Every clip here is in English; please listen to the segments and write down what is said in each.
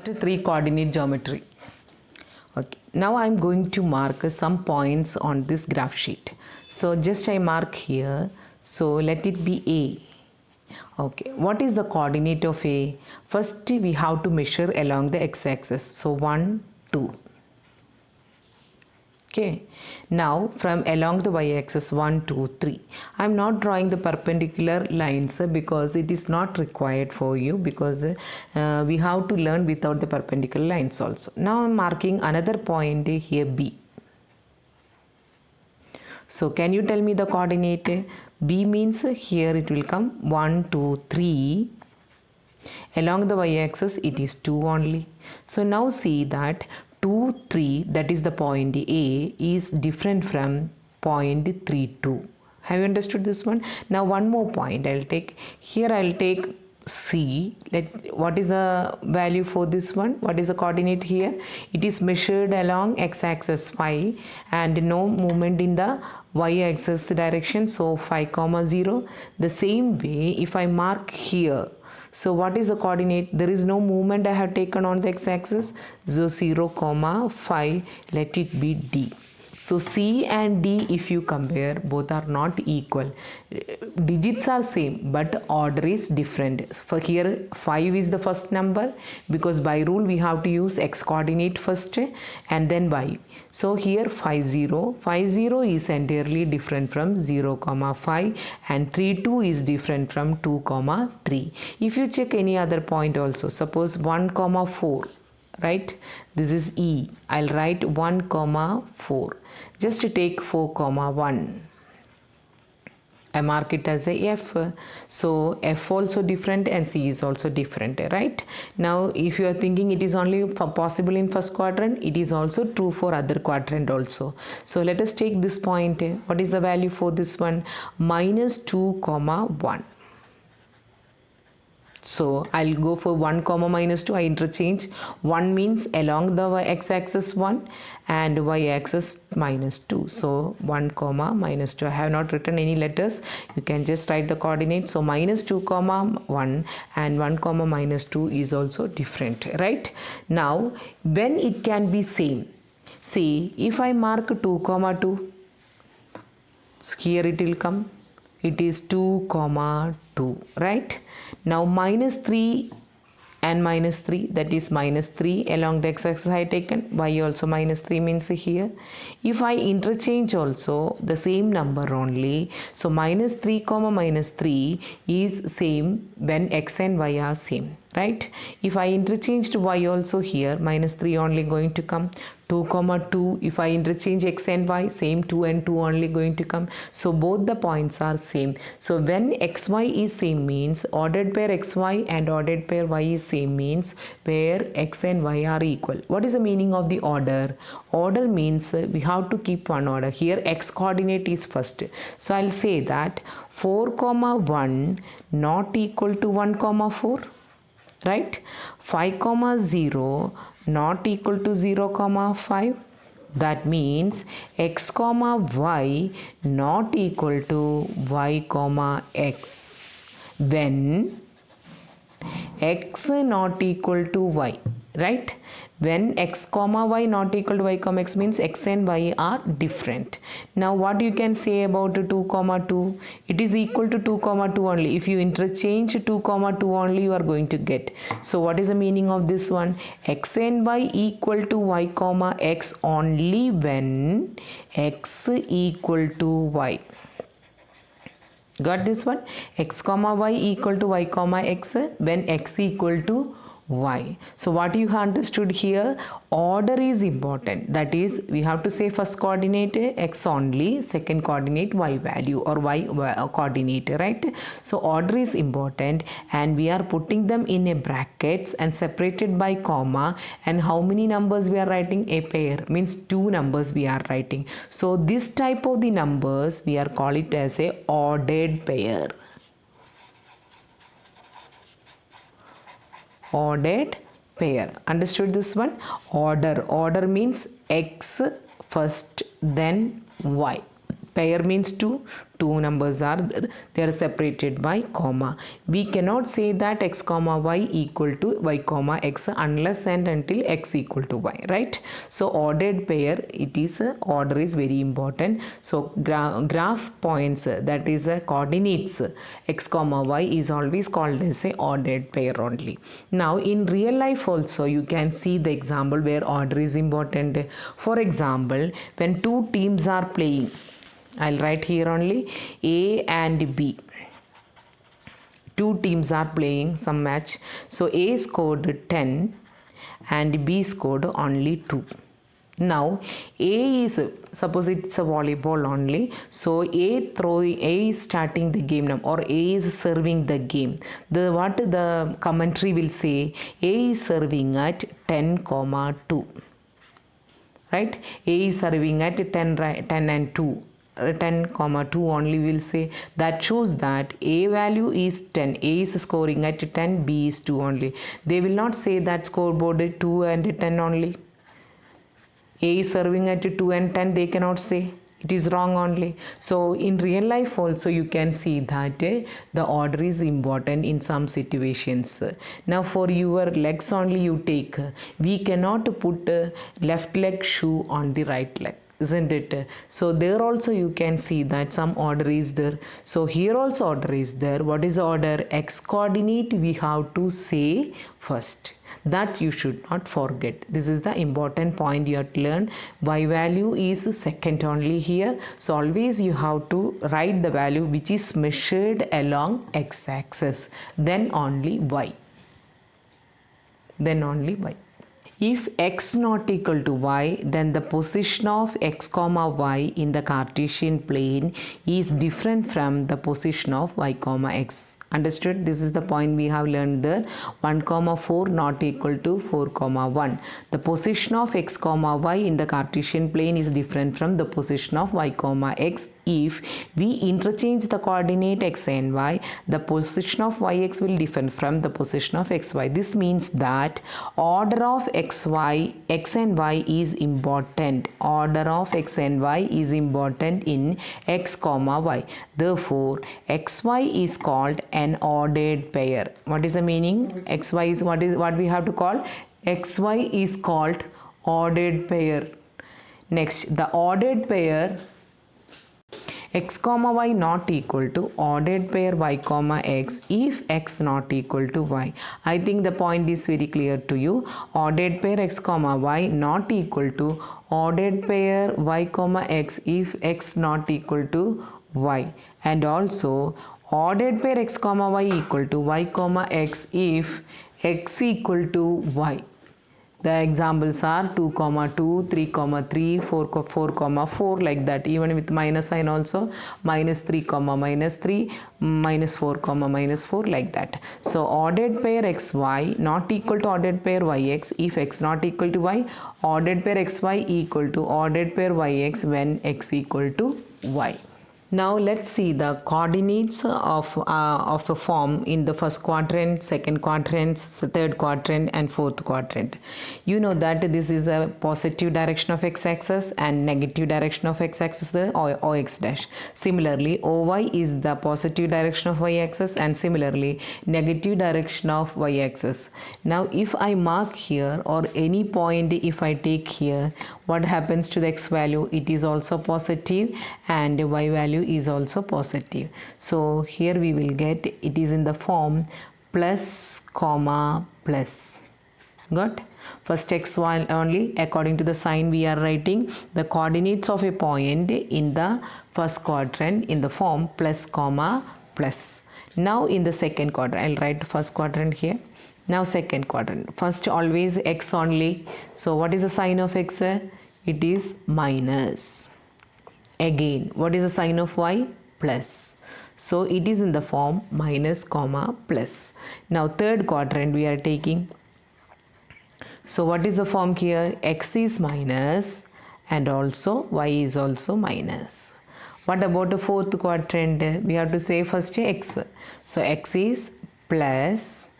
3 coordinate geometry. Okay, now I'm going to mark some points on this graph sheet. So just I mark here. So let it be A. Okay, what is the coordinate of A? First we have to measure along the x-axis. So 1, 2. Okay, now from along the y-axis 1, 2, 3. I am not drawing the perpendicular lines because it is not required for you, because we have to learn without the perpendicular lines also. Now I am marking another point here, B. So can you tell me the coordinate? B means here it will come 1, 2, 3. Along the y-axis it is 2 only. So now see that 2, 3, that is the point A, is different from point 3, 2. Have you understood this one? Now one more point I'll take. Here I'll take C. What is the value for this one? What is the coordinate here? It is measured along x-axis 5 and no movement in the y-axis direction. So 5, 0. The same way if I mark here. So what is the coordinate? There is no movement I have taken on the x-axis. So 0, 5, let it be D. So C and D, if you compare, both are not equal. Digits are same, but order is different. For here 5 is the first number, because by rule we have to use x coordinate first and then y. So here 5, 0. 5, 0 is entirely different from 0, 5, and 3, 2 is different from 2, 3. If you check any other point also, suppose 1, 4. Right, this is E. I'll write 1, 4. Just take 4, 1. I mark it as a F. So F also different and C is also different, right? Now if you are thinking it is only possible in first quadrant, it is also true for other quadrant also. So let us take this point. What is the value for this one? -2, 1. So I'll go for 1, -2. I interchange. 1 means along the x-axis 1 and y-axis -2. So 1, -2. I have not written any letters. You can just write the coordinates. So -2, 1 and 1, -2 is also different, right? Now when it can be same. See, if I mark 2, 2, here it will come. It is 2, 2, right? Now -3 and -3, that is -3 along the x-axis I taken, y also -3 means here. If I interchange also the same number only, so -3, -3 is same when x and y are same, right? If I interchanged y also here, -3 only going to come. 2, 2, if I interchange x and y, same 2 and 2 only going to come. So both the points are same. So when xy is same means ordered pair xy and ordered pair y is same means where x and y are equal. What is the meaning of the order? Order means we have to keep one order. Here x coordinate is first. So I'll say that 4, 1 not equal to 1, 4. Right? 5, 0 not equal to 0, 5. That means x, y not equal to y, x. When x not equal to y, right? When x, y not equal to y, x means x and y are different. Now what you can say about 2, 2? It is equal to 2, 2 only. If you interchange 2, 2 only, you are going to get. So what is the meaning of this one? X and y equal to y, x only when x equal to y. Got this one? X, y equal to y, x when x equal to y. So what you have understood here, order is important. That is, we have to say first coordinate x only, second coordinate y value or y coordinate, right? So order is important and we are putting them in a brackets and separated by comma. And how many numbers we are writing? A pair, means 2 numbers we are writing. So this type of the numbers we are call it as a ordered pair. Ordered pair. Understood this one? Order means x first then y. pair means two numbers are there, they are separated by comma. We cannot say that x comma y equal to y comma x unless and until x equal to y, right? So ordered pair, it is order is very important. So graph points, that is coordinates x comma y is always called as a ordered pair only. Now in real life also you can see the example where order is important. For example, when two teams are playing, I'll write here only A and B. Two teams are playing some match. So A scored 10 and B scored only 2. Now A is, suppose it's a volleyball only. So A is starting the game now, or A is serving the game. What the commentary will say, A is serving at 10,2. Right? A is serving at 10 and 2. 10,2 only will say. That shows that A value is 10. A is scoring at 10, B is 2 only. They will not say that scoreboard 2 and 10 only. A is serving at 2 and 10, they cannot say. It is wrong only. So in real life also you can see that the order is important in some situations. Now for your legs only you take. We cannot put left leg shoe on the right leg, isn't it? So there also you can see that some order is there. So here also order is there. What is the order? X coordinate we have to say first. That you should not forget. This is the important point you have to learn. Y value is second only here. So always you have to write the value which is measured along x axis. Then only y. Then only y. If x not equal to y, then the position of x comma y in the Cartesian plane is different from the position of y comma x. Understood? This is the point we have learned there. 1 comma 4 not equal to 4 comma 1. The position of x comma y in the Cartesian plane is different from the position of y comma x. If we interchange the coordinate x and y, the position of yx will differ from the position of xy. This means that order of x and y is important. Order of x and y is important in x comma y. Therefore, xy is called an ordered pair. What is the meaning? Xy is what we have to call? Xy is called ordered pair. Next, the ordered pair x comma y not equal to ordered pair y comma x if x not equal to y. I think the point is very clear to you. Ordered pair x comma y not equal to ordered pair y comma x if x not equal to y, and also ordered pair x comma y equal to y comma x if x equal to y. The examples are 2 comma 2, 3 comma 3, 4 comma 4, like that. Even with minus sign also, minus 3 comma minus 3, minus 4 comma minus 4, like that. So ordered pair xy not equal to ordered pair yx if x not equal to y. Ordered pair xy equal to ordered pair yx when x equal to y. Now let's see the coordinates of a form in the first quadrant, second quadrant, third quadrant and fourth quadrant. You know that this is a positive direction of x-axis and negative direction of x-axis, the OX dash. Similarly, OY is the positive direction of y-axis and similarly negative direction of y-axis. Now if I mark here or any point if I take here, what happens to the x value? It is also positive and y value is also positive. So here we will get, it is in the form plus comma plus. Got? First x1 only, according to the sign we are writing the coordinates of a point in the first quadrant in the form plus comma plus. Now in the second quadrant, I'll write first quadrant here. Now second quadrant, first always x only. So what is the sign of x? It is minus. Again, what is the sign of y? Plus. So it is in the form minus comma plus. Now third quadrant we are taking. So what is the form here? X is minus and also y is also minus. What about the fourth quadrant? We have to say first x. So x is plus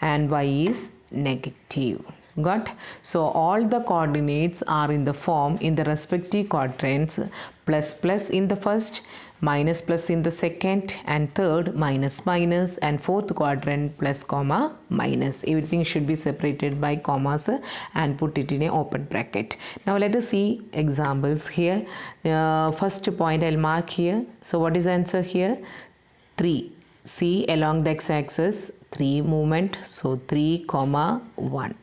and y is negative. Got? So all the coordinates are in the form in the respective quadrants, plus plus in the first, minus plus in the second, and third minus minus, and fourth quadrant plus comma minus. Everything should be separated by commas and put it in a open bracket. Now let us see examples here. First point I'll mark here. So what is the answer here? 3. See along the x-axis 3 movement, so 3 comma 1.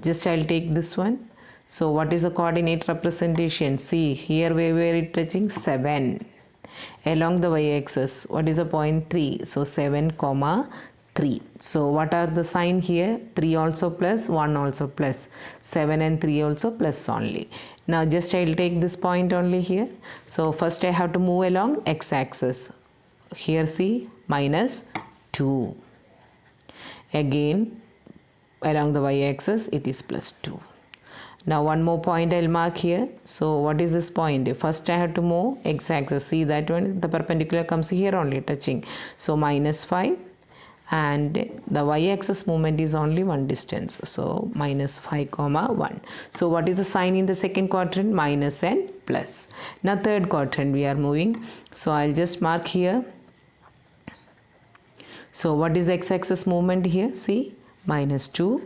Just I'll take this one. So what is the coordinate representation? See here where it touching 7 along the y-axis. What is the point? 3. So 7 comma 3. So what are the sign here? 3 also plus, 1 also plus, 7 and 3 also plus only. Now just I'll take this point only here. So first I have to move along x-axis. Here see minus 2. Again along the y-axis it is plus 2. Now one more point I'll mark here. So what is this point? First I have to move x-axis. See that one, the perpendicular comes here only touching. So minus 5, and the y-axis movement is only one distance. So minus 5 comma 1. So what is the sign in the second quadrant? Minus and plus. Now third quadrant we are moving. So I'll just mark here. So what is the x-axis movement here? See minus 2.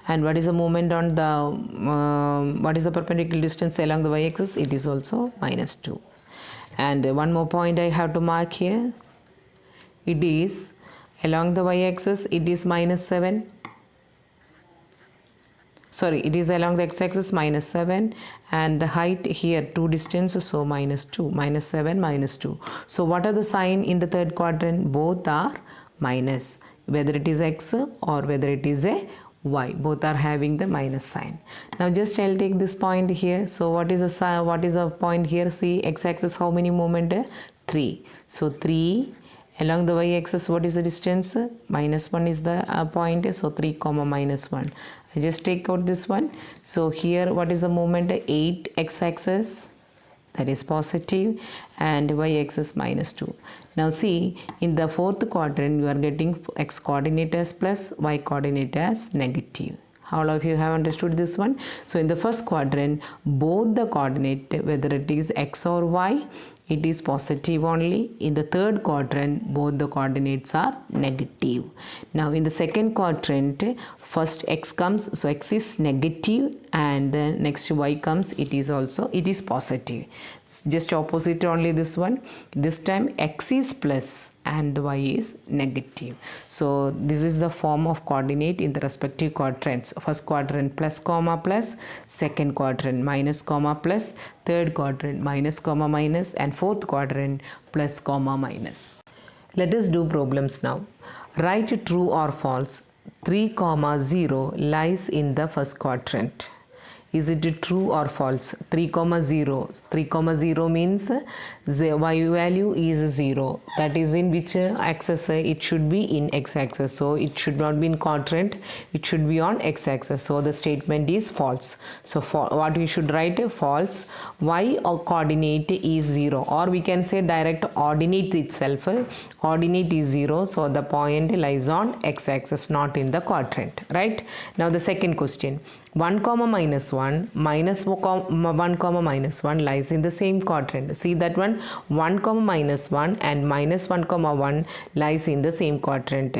And what is the movement on the what is the perpendicular distance along the y-axis? It is also minus 2. And one more point I have to mark here. It is along the y-axis it is minus 7. Sorry, it is along the x-axis minus 7, and the height here 2 distances, so minus 2, minus 7, minus 2. So what are the sign in the third quadrant? Both are minus, whether it is x or whether it is a y, both are having the minus sign. Now just I'll take this point here. So what is the point here? See x-axis how many movement? 3. So 3 along the y-axis. What is the distance? Minus 1 is the point, so 3 comma minus 1. I just take out this one. So here what is the movement? 8 x-axis, that is positive, and y-axis minus 2. Now see, in the fourth quadrant you are getting x coordinate as plus, y coordinate as negative. All of you have understood this one. So in the first quadrant both the coordinate, whether it is x or y, it is positive only. In the third quadrant both the coordinates are negative. Now in the second quadrant first x comes, so x is negative, and then next y comes, it is positive. It's just opposite only this one. This time x is plus and y is negative. So this is the form of coordinate in the respective quadrants. First quadrant plus comma plus, second quadrant minus comma plus, third quadrant minus comma minus, and fourth quadrant plus comma minus. Let us do problems now. Write true or false. 3 comma 0 lies in the first quadrant. Is it true or false? 3 comma 0. 3 comma 0 means the y value is 0. That is in which axis? It should be in x-axis. So it should not be in quadrant. It should be on x-axis. So the statement is false. So what we should write? False. Y or coordinate is 0, or we can say direct ordinate itself. Ordinate is 0. So the point lies on x-axis, not in the quadrant. Right? Now the second question. 1 comma minus 1 minus 1 comma minus 1 lies in the same quadrant. See that one, 1 comma minus 1 and minus 1 comma 1 lies in the same quadrant.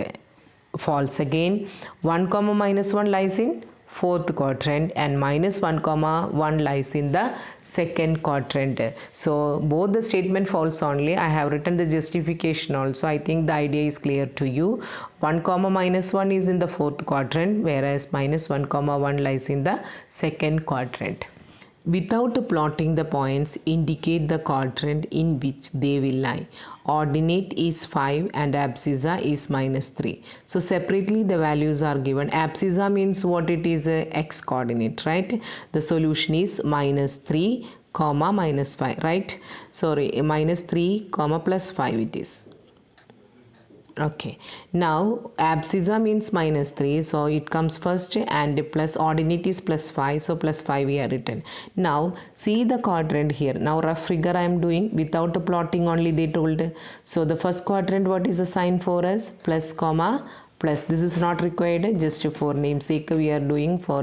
False again. 1 comma minus 1 lies in fourth quadrant, and minus 1 comma 1 lies in the second quadrant. So both the statement false only. I have written the justification also. I think the idea is clear to you. 1 comma minus 1 is in the fourth quadrant, whereas minus 1 comma 1 lies in the second quadrant. Without plotting the points, indicate the quadrant in which they will lie. Ordinate is 5 and abscissa is minus 3. So separately the values are given. Abscissa means what? It is a x coordinate, right? The solution is minus 3 comma minus 5, right? Sorry, minus 3 comma plus 5 it is. Okay, now abscissa means minus 3, so it comes first, and plus ordinate is plus 5, so plus 5 we are written. Now see the quadrant here. Now rough figure I am doing without plotting only, they told. So the first quadrant, what is the sign for us? Plus comma plus. This is not required, just for namesake we are doing for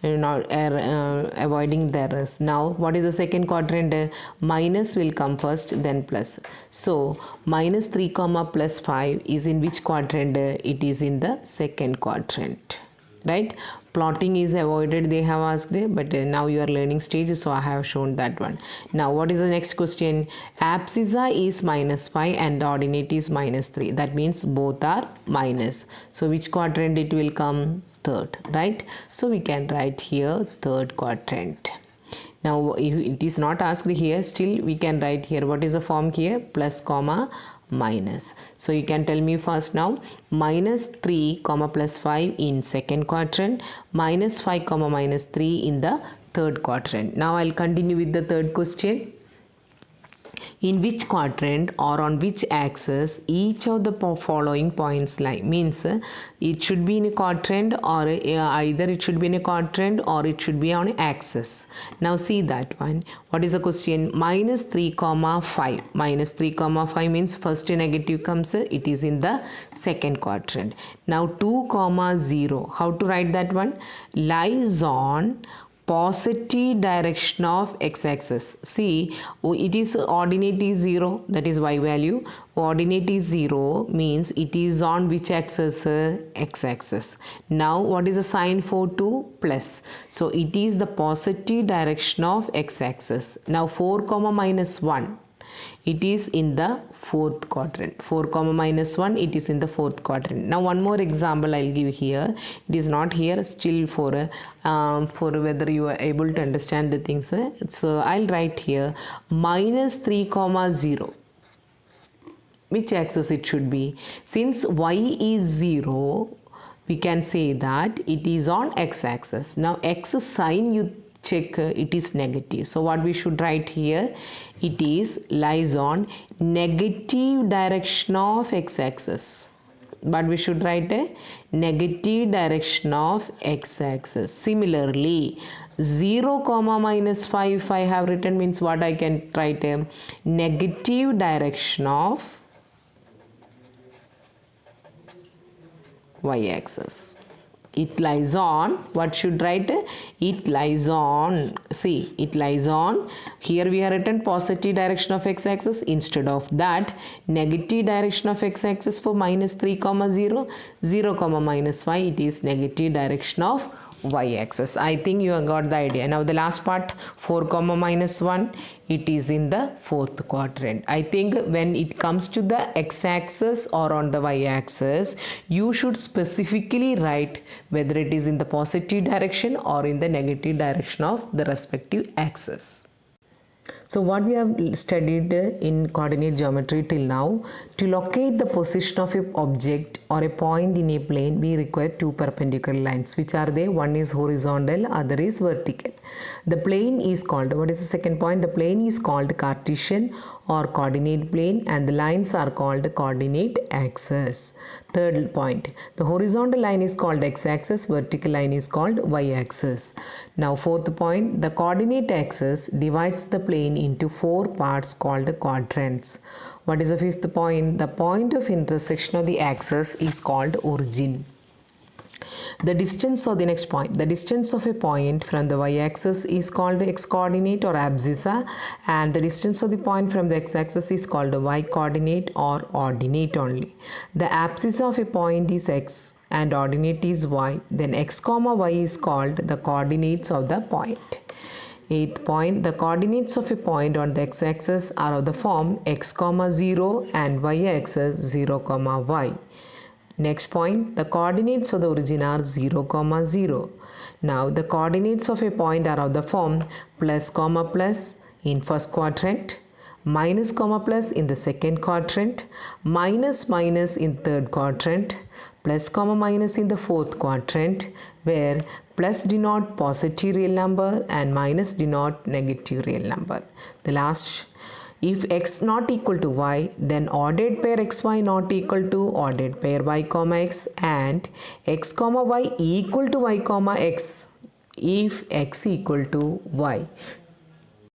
avoiding the errors. Now what is the second quadrant? Minus will come first, then plus. So minus 3 comma plus 5 is in which quadrant? It is in the second quadrant, right? Plotting is avoided, they have asked, but now you are learning stage, so I have shown that one. Now what is the next question? Abscissa is minus 5 and the ordinate is minus 3. That means both are minus. So which quadrant it will come? Third, right? So we can write here third quadrant. Now if it is not asked here, still we can write here. What is the form here? Plus comma minus. So you can tell me first now. Minus 3 comma plus 5 in second quadrant, minus 5 comma minus 3 in the third quadrant. Now I'll continue with the third question. In which quadrant or on which axis each of the following points lie? Means it should be in a quadrant, or either it should be in a quadrant or it should be on an axis. Now see that one. What is the question? Minus 3 comma 5. Minus 3 comma 5 means first negative comes, it is in the second quadrant. Now 2 comma 0. How to write that one? Lies on positive direction of x-axis. See, it is ordinate is 0, that is y value. Ordinate is 0 means it is on which axis? X-axis. Now what is the sign for 2? Plus. So it is the positive direction of x-axis. Now 4 comma minus 1. It is in the fourth quadrant. 4 comma minus 1, it is in the fourth quadrant. Now one more example I'll give here. It is not here, still for whether you are able to understand the things. So I'll write here minus 3 comma 0. Which axis it should be? Since y is 0, we can say that it is on x-axis. Now x sign you check, it is negative. So what we should write here? It is lies on negative direction of x-axis. But we should write a negative direction of x-axis. Similarly, 0 comma minus 5 if I have written, means what I can write? A negative direction of y-axis. It lies on, what should write? It lies on, see, it lies on, here we have written positive direction of x-axis. Instead of that, negative direction of x-axis for minus 3 comma 0, 0 comma minus 5, it is negative direction of y-axis. I think you have got the idea. Now the last part, 4 comma minus 1, it is in the fourth quadrant. I think when it comes to the x-axis or on the y-axis, you should specifically write whether it is in the positive direction or in the negative direction of the respective axis. So what we have studied in coordinate geometry till now, to locate the position of an object or a point in a plane, we require two perpendicular lines. Which are they? One is horizontal, other is vertical. The plane is called, what is the second point? The plane is called Cartesian or coordinate plane, and the lines are called coordinate axis. Third point, the horizontal line is called x-axis, vertical line is called y-axis. Now fourth point, the coordinate axis divides the plane into 4 parts called quadrants. What is the fifth point? The point of intersection of the axis is called origin. The distance of the next point, the distance of a point from the y-axis is called x-coordinate or abscissa, and the distance of the point from the x-axis is called y-coordinate or ordinate only. The abscissa of a point is x and ordinate is y, then x comma y is called the coordinates of the point. Eighth point, the coordinates of a point on the x-axis are of the form x comma 0 and y-axis 0 comma y. Next point, the coordinates of the origin are 0 comma 0. Now the coordinates of a point are of the form plus comma plus in first quadrant, minus comma plus in the second quadrant, minus minus in third quadrant, plus comma minus in the fourth quadrant, where plus denote positive real number and minus denote negative real number. The last, if x not equal to y, then ordered pair xy not equal to ordered pair y comma x, and x comma y equal to y comma x if x equal to y.